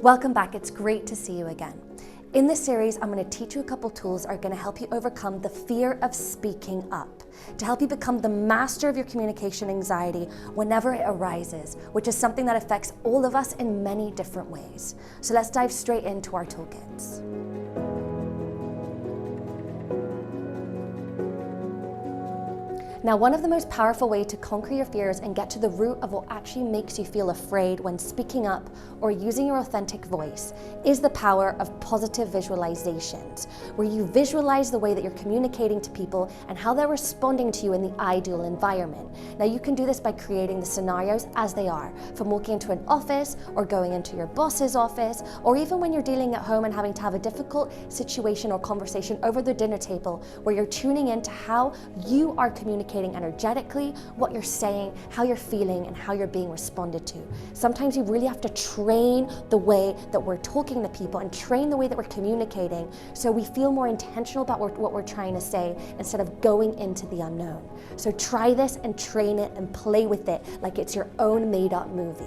Welcome back, it's great to see you again. In this series, I'm going to teach you a couple tools that are going to help you overcome the fear of speaking up, to help you become the master of your communication anxiety whenever it arises, which is something that affects all of us in many different ways. So let's dive straight into our toolkits. Now, one of the most powerful ways to conquer your fears and get to the root of what actually makes you feel afraid when speaking up or using your authentic voice is the power of positive visualizations, where you visualize the way that you're communicating to people and how they're responding to you in the ideal environment. Now, you can do this by creating the scenarios as they are, from walking into an office or going into your boss's office, or even when you're dealing at home and having to have a difficult situation or conversation over the dinner table, where you're tuning into how you are communicating energetically, what you're saying, how you're feeling, and how you're being responded to. Sometimes you really have to train the way that we're talking to people and train the way that we're communicating so we feel more intentional about what we're trying to say instead of going into the unknown. So try this and train it and play with it like it's your own made-up movie.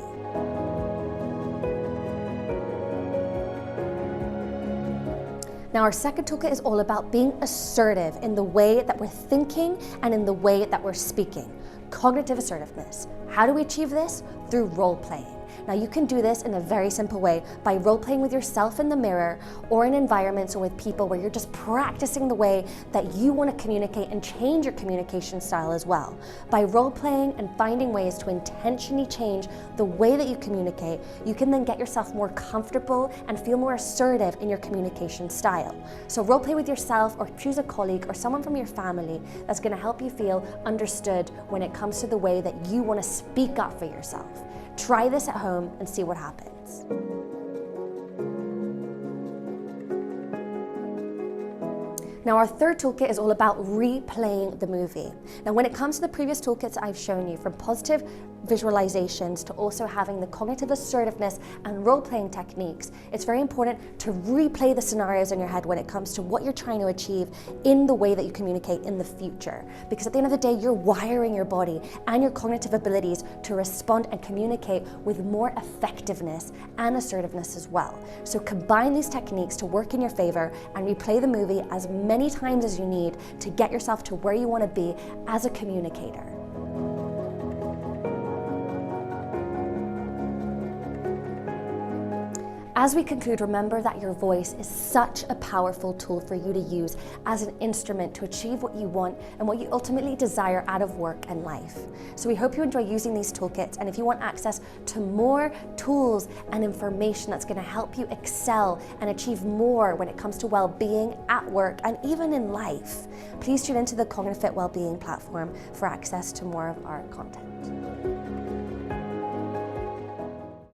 Now, our second toolkit is all about being assertive in the way that we're thinking and in the way that we're speaking. Cognitive assertiveness. How do we achieve this? Through role playing. Now, you can do this in a very simple way by role playing with yourself in the mirror or in environments or with people where you're just practicing the way that you want to communicate and change your communication style as well. By role playing and finding ways to intentionally change the way that you communicate, you can then get yourself more comfortable and feel more assertive in your communication style. So role play with yourself or choose a colleague or someone from your family that's going to help you feel understood when it comes to the way that you want to speak up for yourself. Try this at home and see what happens. Now, our third toolkit is all about replaying the movie. Now, when it comes to the previous toolkits I've shown you, from positive visualizations to also having the cognitive assertiveness and role-playing techniques, it's very important to replay the scenarios in your head when it comes to what you're trying to achieve in the way that you communicate in the future. Because at the end of the day, you're wiring your body and your cognitive abilities to respond and communicate with more effectiveness and assertiveness as well. So combine these techniques to work in your favor and replay the movie as many times as you need to get yourself to where you want to be as a communicator. As we conclude, remember that your voice is such a powerful tool for you to use as an instrument to achieve what you want and what you ultimately desire out of work and life. So we hope you enjoy using these toolkits, and if you want access to more tools and information that's going to help you excel and achieve more when it comes to well-being at work and even in life, please tune into the CogniFit Wellbeing platform for access to more of our content.